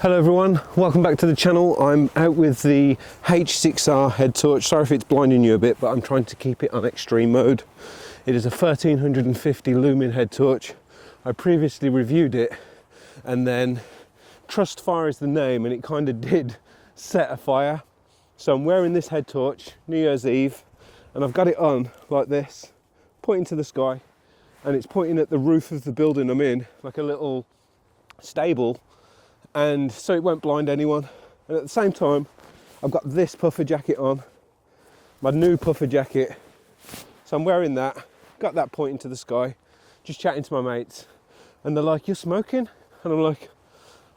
Hello everyone, welcome back to the channel. I'm out with the H6R head torch. Sorry if it's blinding you a bit, but I'm trying to keep it on extreme mode. It is a 1350 lumen head torch. I previously reviewed it and then Trustfire is the name and it kind of did set a fire. So I'm wearing this head torch New Year's Eve and I've got it on like this, pointing to the sky, and it's pointing at the roof of the building I'm in, like a little stable. And so it won't blind anyone. And at the same time, I've got this puffer jacket on, my new puffer jacket. So I'm wearing that, got that pointing to the sky, just chatting to my mates. And they're like, "You're smoking?" And I'm like,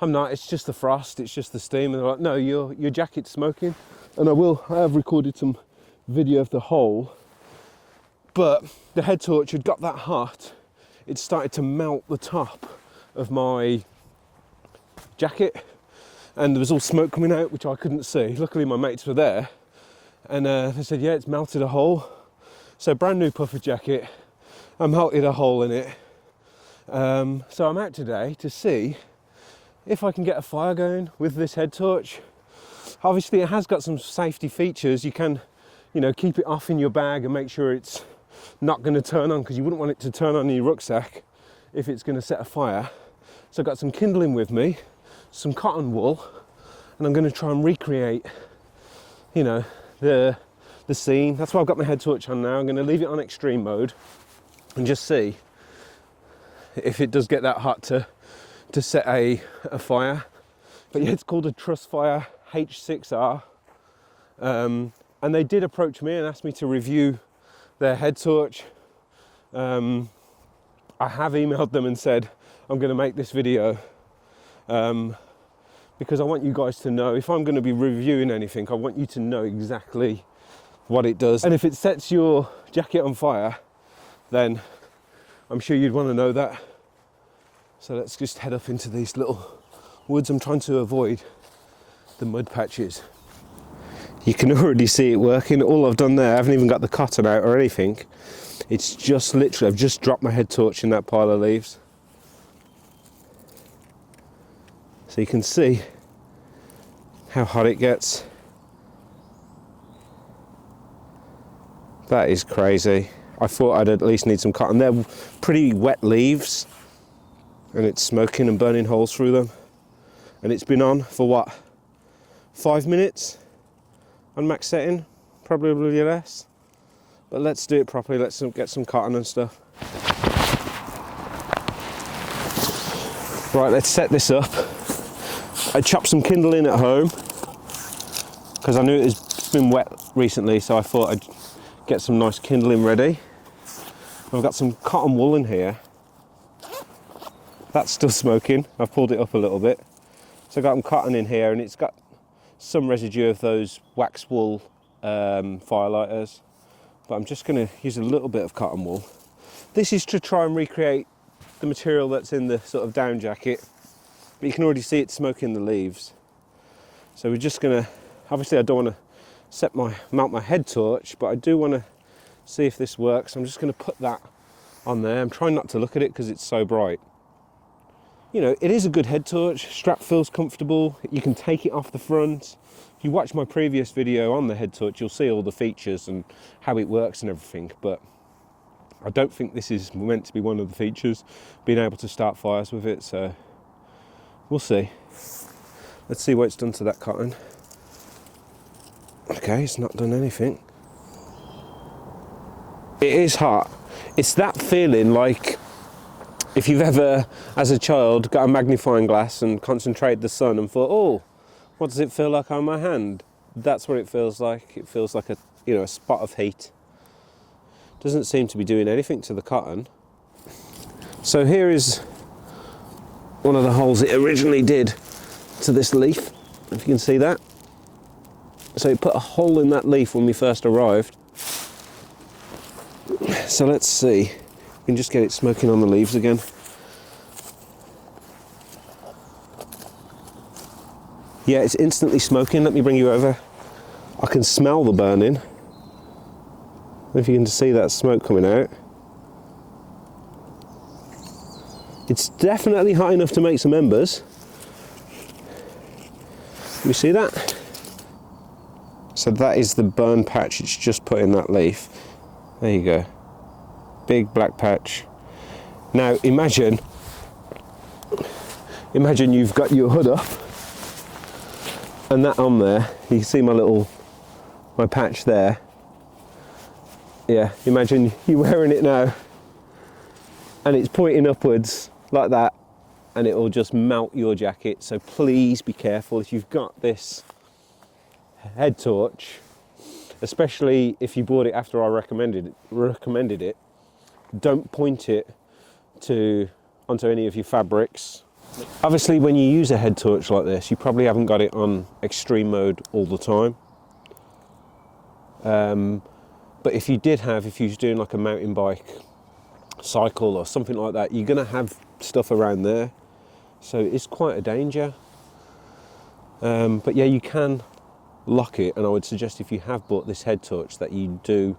"I'm not, it's just the frost, it's just the steam." And they're like, "No, your jacket's smoking." And I have recorded some video of the hole, but the head torch had got that hot, it started to melt the top of my jacket and there was all smoke coming out which I couldn't see. Luckily my mates were there and they said, "Yeah, it's melted a hole." So brand new puffer jacket, I melted a hole in it. So I'm out today to see if I can get a fire going with this head torch. Obviously it has got some safety features. You can, keep it off in your bag and make sure it's not going to turn on, because you wouldn't want it to turn on in your rucksack if it's going to set a fire. So I've got some kindling with me, some cotton wool, and I'm going to try and recreate, the scene. That's why I've got my head torch on now. I'm going to leave it on extreme mode and just see if it does get that hot to set a fire. But yeah, it's called a Trustfire H6R. And they did approach me and asked me to review their head torch. I have emailed them and said I'm going to make this video because I want you guys to know, if I'm going to be reviewing anything, I want you to know exactly what it does. And if it sets your jacket on fire, then I'm sure you'd want to know that. So let's just head up into these little woods. I'm trying to avoid the mud patches. You can already see it working. All I've done there, I haven't even got the cotton out or anything. It's just literally, I've just dropped my head torch in that pile of leaves. So you can see how hot it gets. That is crazy. I thought I'd at least need some cotton. They're pretty wet leaves and it's smoking and burning holes through them. And it's been on for what, 5 minutes on max setting, probably less. But let's do it properly. Let's get some cotton and stuff. Right, let's set this up. I chopped some kindling at home because I knew it's been wet recently, so I thought I'd get some nice kindling ready. I've got some cotton wool in here. That's still smoking. I've pulled it up a little bit. So I've got some cotton in here and it's got some residue of those wax wool firelighters. But I'm just going to use a little bit of cotton wool. This is to try and recreate the material that's in the sort of down jacket. But you can already see it smoking the leaves. So we're just going to, obviously I don't want to mount my head torch, but I do want to see if this works. I'm just going to put that on there. I'm trying not to look at it because it's so bright. It is a good head torch. Strap feels comfortable. You can take it off the front. If you watch my previous video on the head torch, you'll see all the features and how it works and everything. But I don't think this is meant to be one of the features, being able to start fires with it. So we'll see. Let's see what it's done to that cotton. Okay, it's not done anything. It is hot. It's that feeling like if you've ever, as a child, got a magnifying glass and concentrated the sun and thought, "Oh, what does it feel like on my hand?" That's what it feels like. It feels like a spot of heat. Doesn't seem to be doing anything to the cotton. So here is one of the holes it originally did to this leaf, if you can see that. So it put a hole in that leaf when we first arrived. So let's see, we can just get it smoking on the leaves again. Yeah, it's instantly smoking. Let me bring you over. I can smell the burning. If you can see that smoke coming out. It's definitely hot enough to make some embers. You see that? So that is the burn patch, it's just put in that leaf. There you go. Big black patch. Now imagine you've got your hood up and that on there, you can see my patch there. Yeah, imagine you wearing it now and it's pointing upwards like that, and it will just melt your jacket. So please be careful if you've got this head torch, especially if you bought it after I recommended it. Don't point it onto any of your fabrics. Obviously when you use a head torch like this, you probably haven't got it on extreme mode all the time. But if you was doing like a mountain bike cycle or something like that, you're gonna have stuff around there. So it's quite a danger. But yeah, you can lock it, and I would suggest if you have bought this head torch that you do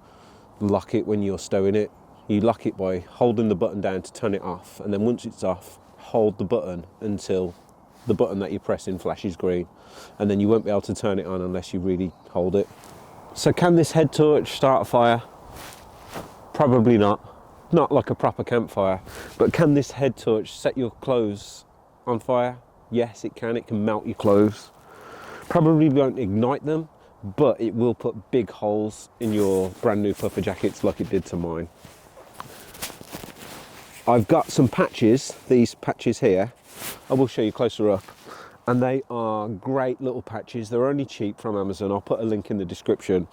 lock it when you're stowing it. You lock it by holding the button down to turn it off, and then once it's off, hold the button until the button that you're pressing flashes green, and then you won't be able to turn it on unless you really hold it. So can this head torch start a fire? Probably not. Not like a proper campfire, but can this head torch set your clothes on fire? Yes, it can melt your clothes. Probably won't ignite them, but it will put big holes in your brand new puffer jackets like it did to mine. I've got some patches, these patches here, I will show you closer up, and they are great little patches. They're only cheap from Amazon. I'll put a link in the description,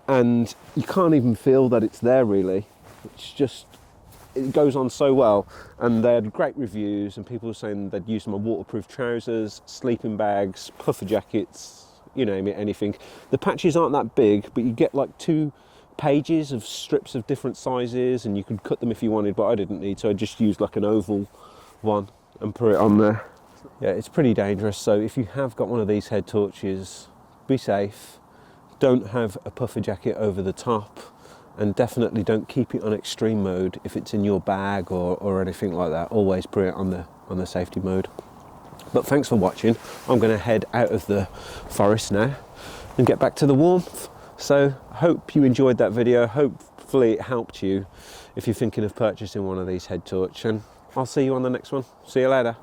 and you can't even feel that it's there really. It's just, it goes on so well, and they had great reviews, and people were saying they'd use them on waterproof trousers, sleeping bags, puffer jackets, you name it, anything. The patches aren't that big, but you get like 2 pages of strips of different sizes, and you could cut them if you wanted, but I didn't need, so I just used like an oval one and put it on there. Yeah, it's pretty dangerous, so if you have got one of these head torches, be safe. Don't have a puffer jacket over the top, and definitely don't keep it on extreme mode if it's in your bag or anything like that. Always put it on the safety mode. But thanks for watching. I'm going to head out of the forest now and get back to the warmth. So I hope you enjoyed that video. Hopefully it helped you if you're thinking of purchasing one of these head torch, and I'll see you on the next one. See you later.